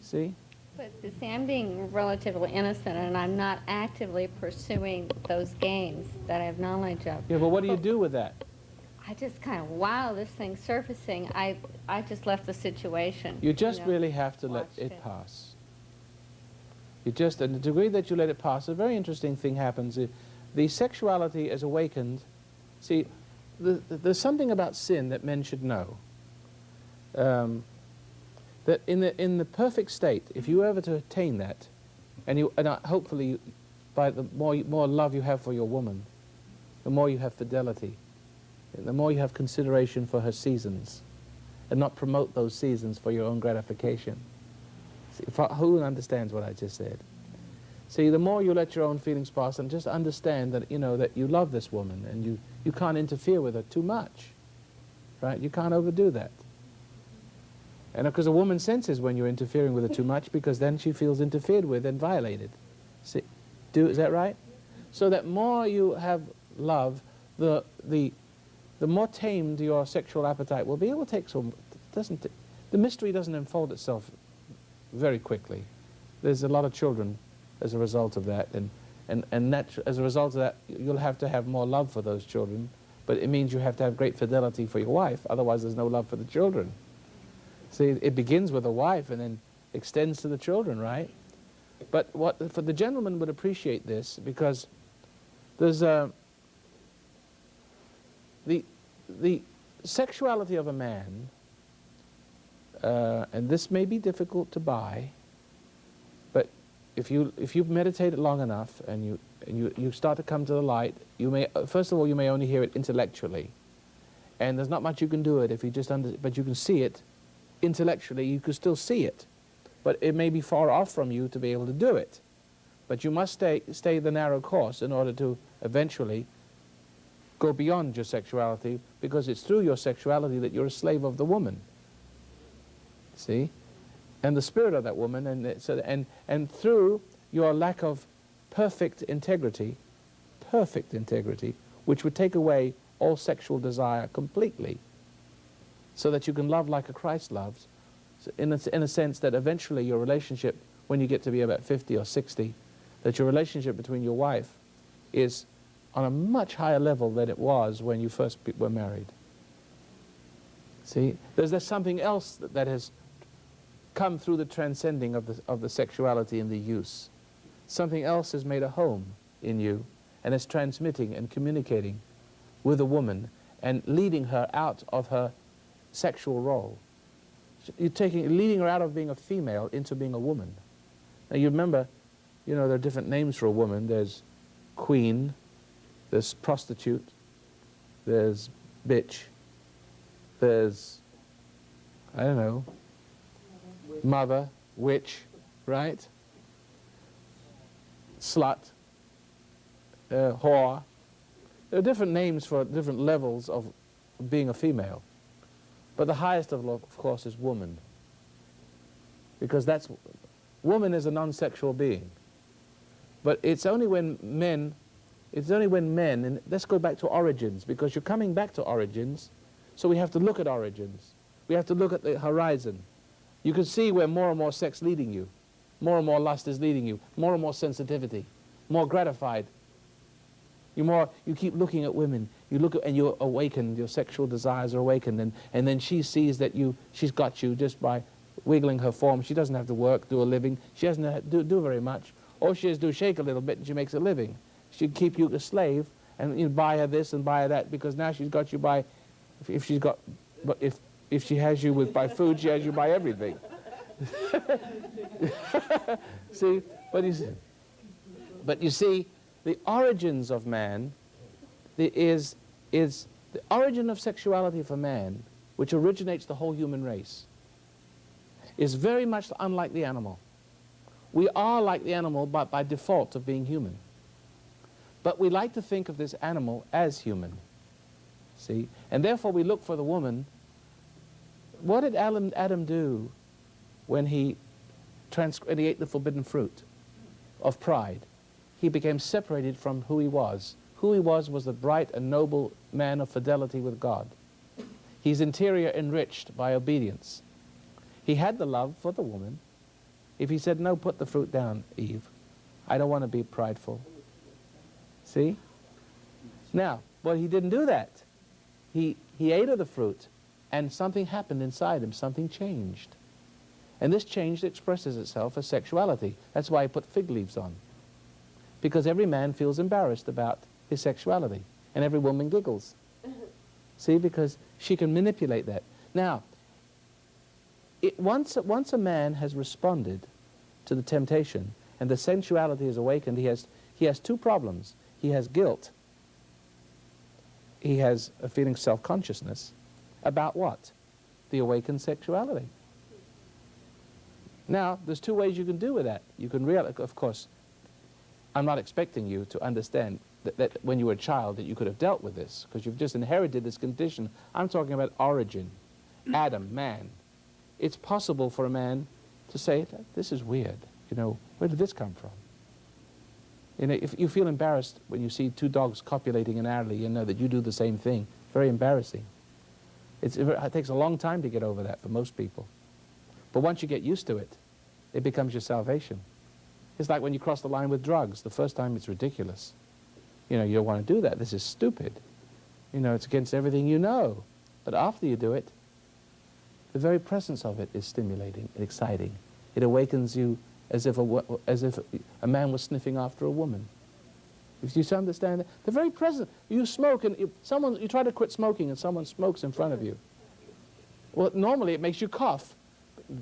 See? But see, I'm being relatively innocent, and I'm not actively pursuing those gains that I have knowledge of. Yeah, but what do you do with that? I just kind of, wow, this thing's surfacing. I just left the situation. You just really have to let it pass. You just, and the degree that you let it pass, a very interesting thing happens. The sexuality is awakened. See, there's something about sin that men should know. That in the perfect state, if you were ever to attain that, Hopefully, by the more love you have for your woman, the more you have fidelity, and the more you have consideration for her seasons, and not promote those seasons for your own gratification. See, who understands what I just said? See, the more you let your own feelings pass, and just understand that, you know, that you love this woman, and you can't interfere with her too much, right? You can't overdo that. And because a woman senses when you're interfering with her too much, because then she feels interfered with and violated. See, is that right? So that more you have love, the more tamed your sexual appetite will be. It will take some. The mystery doesn't unfold itself very quickly. There's a lot of children as a result of that, and as a result of that, you'll have to have more love for those children. But it means you have to have great fidelity for your wife. Otherwise, there's no love for the children. See, it begins with a wife and then extends to the children, right? But for the gentleman would appreciate this, because there's the sexuality of a man, and this may be difficult to buy, but if you meditate it long enough and you start to come to the light, you may, first of all, you may only hear it intellectually, and there's not much you can do it if you just but you can see it intellectually. You can still see it, but it may be far off from you to be able to do it. But you must stay the narrow course in order to eventually go beyond your sexuality, because it's through your sexuality that you're a slave of the woman. See? And the spirit of that woman, and through your lack of perfect integrity, which would take away all sexual desire completely, so that you can love like a Christ loves, in a sense that eventually your relationship, when you get to be about 50 or 60, that your relationship between your wife is on a much higher level than it was when you first were married. See, there's something else that has come through the transcending of the sexuality and the use. Something else has made a home in you, and is transmitting and communicating with a woman and leading her out of her sexual role. You're leading her out of being a female into being a woman. Now you remember, you know, there are different names for a woman. There's queen, there's prostitute, there's bitch, there's, I don't know, mother, witch, right? Slut, whore. There are different names for different levels of being a female. But the highest of all, of course, is woman. Because woman is a non-sexual being. But it's only when men, and let's go back to origins, because you're coming back to origins, so we have to look at origins. We have to look at the horizon. You can see where more and more sex leading you, more and more lust is leading you, more and more sensitivity, more gratified. You keep looking at women. You look at, and you're awakened. Your sexual desires are awakened, and then she sees that she's got you just by wiggling her form. She doesn't have to work, do a living. She doesn't do very much. All she has to do is shake a little bit, and she makes a living. She'd keep you a slave, and you buy her this and buy her that, because now she's got you by, if she has you by food, she has you by everything. See, but you see, the origins of man is the origin of sexuality for man, which originates the whole human race, is very much unlike the animal. We are like the animal by default of being human. But we like to think of this animal as human. See? And therefore we look for the woman. What did Adam do when he ate the forbidden fruit of pride? He became separated from who he was. Who he was the bright and noble man of fidelity with God. His interior enriched by obedience. He had the love for the woman. If he said, no, put the fruit down, Eve. I don't want to be prideful. See? Now, but he didn't do that. He ate of the fruit, and something happened inside him. Something changed. And this change expresses itself as sexuality. That's why he put fig leaves on. Because every man feels embarrassed about his sexuality, and every woman giggles. See, because she can manipulate that. Now, once a man has responded to the temptation and the sensuality is awakened, he has two problems. He has guilt. He has a feeling self-consciousness about what? The awakened sexuality. Now, there's two ways you can do with that. You can realize, of course, I'm not expecting you to understand that when you were a child that you could have dealt with this, because you've just inherited this condition. I'm talking about origin. Adam, man. It's possible for a man to say, this is weird. You know, where did this come from? You know, if you feel embarrassed when you see two dogs copulating in alley, you know that you do the same thing. Very embarrassing. It takes a long time to get over that for most people. But once you get used to it, it becomes your salvation. It's like when you cross the line with drugs. The first time it's ridiculous. You know, you don't want to do that. This is stupid. You know, it's against everything you know. But after you do it, the very presence of it is stimulating and exciting. It awakens you as if a man was sniffing after a woman. Do you understand that? The very presence. You smoke and you try to quit smoking and someone smokes in front of you. Well, normally it makes you cough,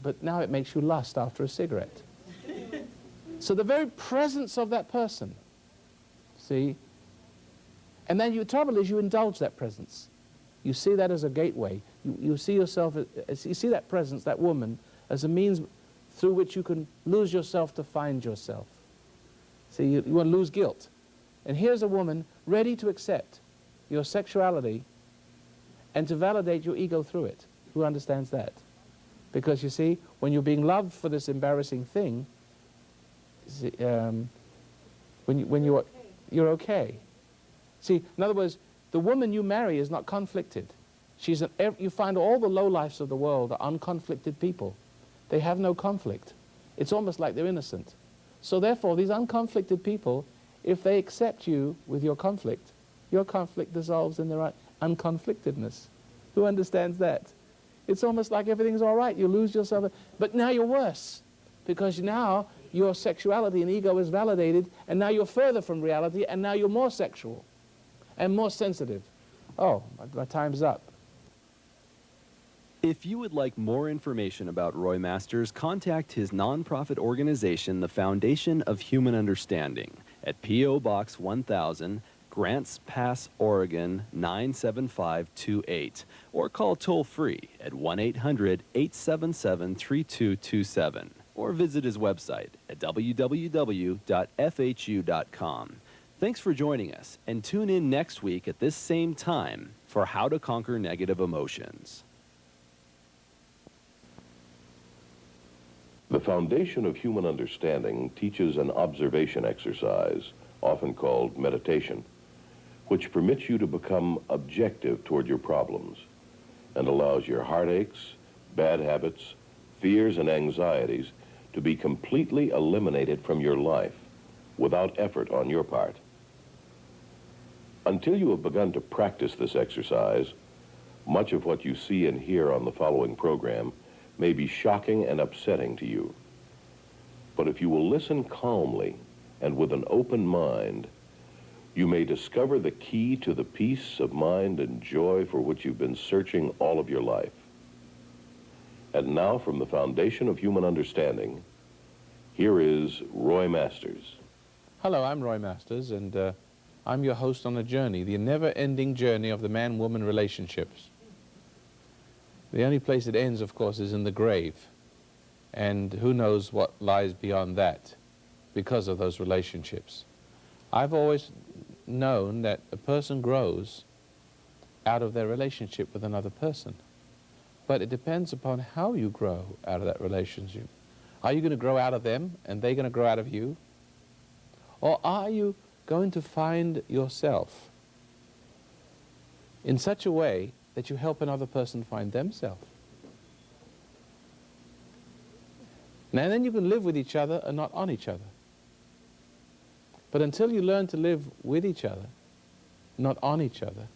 but now it makes you lust after a cigarette. So the very presence of that person, see? And then the trouble is you indulge that presence. You see that as a gateway. You see yourself, you see that presence, that woman, as a means through which you can lose yourself to find yourself. See, you want to lose guilt. And here's a woman ready to accept your sexuality and to validate your ego through it. Who understands that? Because you see, when you're being loved for this embarrassing thing, you're okay. See, in other words, the woman you marry is not conflicted. You find all the lowlifes of the world are unconflicted people. They have no conflict. It's almost like they're innocent. So therefore, these unconflicted people, if they accept you with your conflict dissolves in their unconflictedness. Who understands that? It's almost like everything's all right. You lose yourself. But now you're worse, because now your sexuality and ego is validated, and now you're further from reality, and now you're more sexual and more sensitive. Oh, my time's up. If you would like more information about Roy Masters, contact his nonprofit organization, the Foundation of Human Understanding, at P.O. Box 1000, Grants Pass, Oregon 97528, or call toll-free at 1-800-877-3227, or visit his website at www.fhu.com. Thanks for joining us, and tune in next week at this same time for How to Conquer Negative Emotions. The Foundation of Human Understanding teaches an observation exercise, often called meditation, which permits you to become objective toward your problems and allows your heartaches, bad habits, fears, and anxieties to be completely eliminated from your life without effort on your part. Until you have begun to practice this exercise, much of what you see and hear on the following program may be shocking and upsetting to you. But if you will listen calmly and with an open mind, you may discover the key to the peace of mind and joy for which you've been searching all of your life. And now, from the Foundation of Human Understanding, here is Roy Masters. Hello, I'm Roy Masters, and I'm your host on a journey, the never-ending journey of the man-woman relationships. The only place it ends, of course, is in the grave. And who knows what lies beyond that because of those relationships. I've always known that a person grows out of their relationship with another person. But it depends upon how you grow out of that relationship. Are you going to grow out of them and they're going to grow out of you? Or are you going to find yourself in such a way that you help another person find themselves? Now then you can live with each other and not on each other. But until you learn to live with each other, not on each other,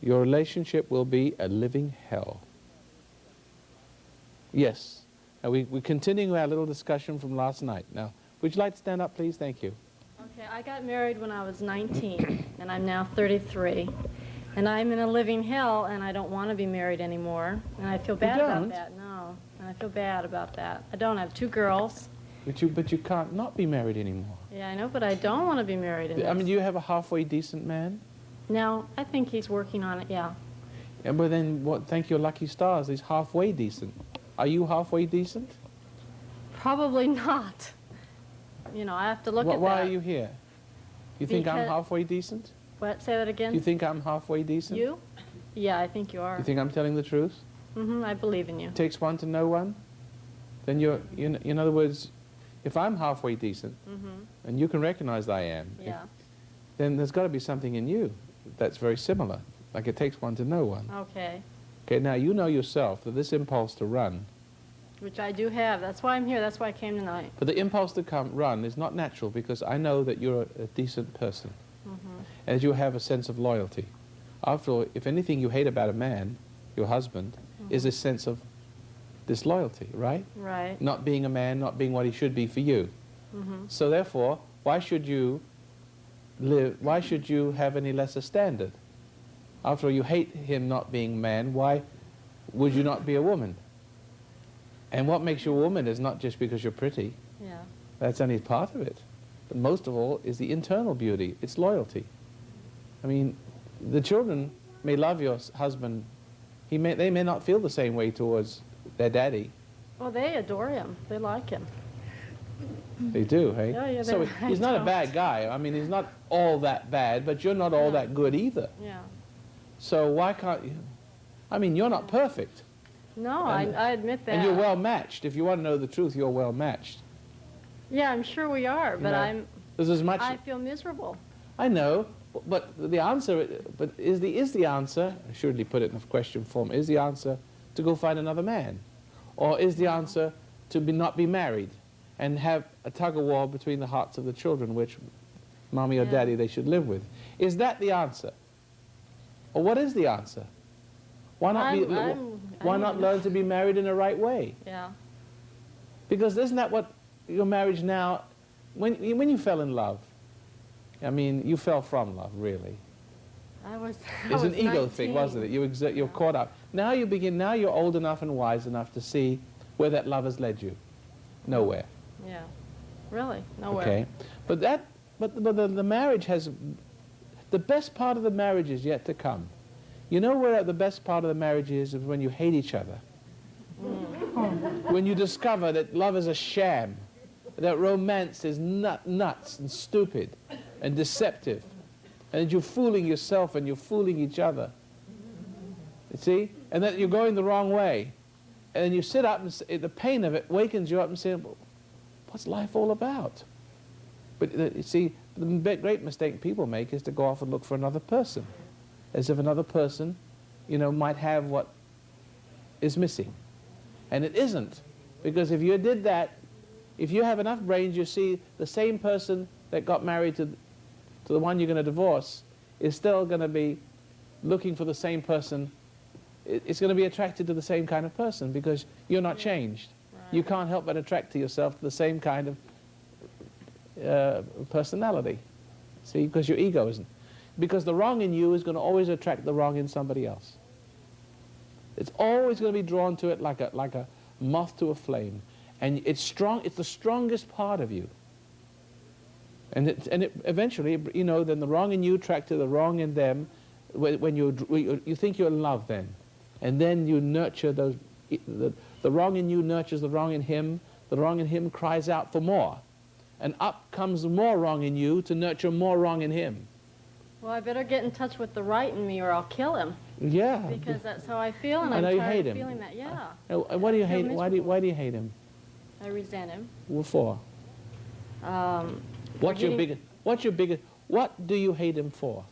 your relationship will be a living hell. Yes. Now we're continuing our little discussion from last night. Now, would you like to stand up, please? Thank you. Okay, I got married when I was 19, and I'm now 33. And I'm in a living hell, and I don't want to be married anymore. And I feel bad about that. No, and I feel bad about that. I don't have 2 girls, But you can't not be married anymore. Yeah, I know, but I don't want to be married. I mean, do you have a halfway decent man? No, I think he's working on it, yeah. Yeah, but then, thank your lucky stars, he's halfway decent. Are you halfway decent? Probably not. You know, I have to look at that. Why are you here? You think I'm Because- halfway decent? What? Say that again? You think I'm halfway decent? You? Yeah, I think you are. You think I'm telling the truth? Mm-hmm, I believe in you. It takes one to know one? Then in other words, if I'm halfway decent, and you can recognize I am, Yeah. then there's got to be something in you that's very similar. Like it takes one to know one. Okay. Okay, now you know yourself that this impulse to run, Which I do have. That's why I'm here. That's why I came tonight. but the impulse to run is not natural because I know that you're a decent person. And you have a sense of loyalty. After all, if anything you hate about a man, your husband, is a sense of disloyalty, right? Right. Not being a man, not being what he should be for you. So therefore, why should you have any lesser standard? After all, you hate him not being man, why would you not be a woman? And what makes you a woman is not just because you're pretty. Yeah. That's only part of it. But most of all is the internal beauty. It's loyalty. I mean, the children may love your husband. They may not feel the same way towards their daddy. Well, they adore him. They like him. They do, hey? Yeah, yeah, So they- he's I not a don't. bad guy. I mean, he's not all that bad, but you're not all that good either. Yeah. So why can't you? I mean, you're not perfect. No, And- I admit that. And you're well matched. If you want to know the truth, you're well matched. Yeah, I'm sure we are, but know, There's as much. I feel miserable. I know, but the answer, is the answer, I shouldn't put it in a question form, is the answer to go find another man? Or is the answer to not be married and have a tug of war between the hearts of the children, which mommy or daddy they should live with? Is that the answer? Or what is the answer? Why not, why not learn to be married in the right way? Yeah. Because isn't that what your marriage now, when you fell in love, I mean, you fell from love, really. It's an ego thing, wasn't it? You're caught up. Now you're old enough and wise enough to see where that love has led you. Nowhere. Yeah. Really? Nowhere. Okay. But the marriage has, the best part of the marriage is yet to come. You know where the best part of the marriage is when you hate each other. When you discover that love is a sham, that romance is nuts and stupid and deceptive, and that you're fooling yourself and you're fooling each other. You see? And that you're going the wrong way. And then you sit up and the pain of it wakens you up and say, well, what's life all about? But you see, the great mistake people make is to go off and look for another person, as if another person, might have what is missing. And it isn't. Because if you did that, if you have enough brains, you see the same person that got married to the one you're going to divorce is still going to be looking for the same person. It's going to be attracted to the same kind of person because you're not changed. Right. You can't help but attract to yourself the same kind of personality. See, because your ego isn't. Because the wrong in you is going to always attract the wrong in somebody else. It's always going to be drawn to it like a moth to a flame. And it's strong. It's the strongest part of you. And eventually, then the wrong in you attracts to the wrong in them. When you think you're in love, then, and then you nurture those. The wrong in you nurtures the wrong in him. The wrong in him cries out for more, and up comes more wrong in you to nurture more wrong in him. Well, I better get in touch with the right in me, or I'll kill him. Yeah. Because that's how I feel, and I know I'm you tired hate of him. feeling that. Yeah. Why do you hate? Why do you hate him? I resent him. What for? What do you hate him for?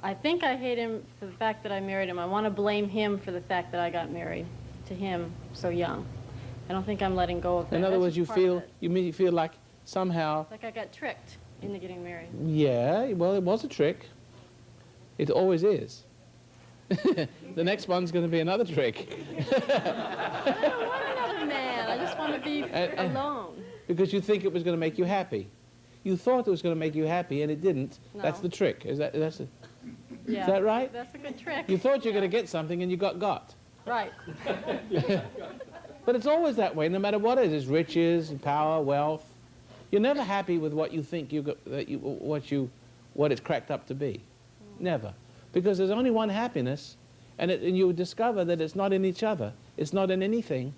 I think I hate him for the fact that I married him. I want to blame him for the fact that I got married to him so young. I don't think I'm letting go of that. In other words, you That's just part of it. feel like somehow. Like I got tricked into getting married. Yeah, well, it was a trick. It always is. The next one's going to be another trick. I don't want another man. I just want to be alone. Because you think it was going to make you happy. You thought it was going to make you happy, and it didn't. No. That's the trick. Is that right? That's a good trick. You thought you were going to get something, and you got. Right. But it's always that way, no matter what it is, riches, power, wealth. You're never happy with what you think what it's cracked up to be. Never. Because there's only one happiness, and you discover that it's not in each other, it's not in anything,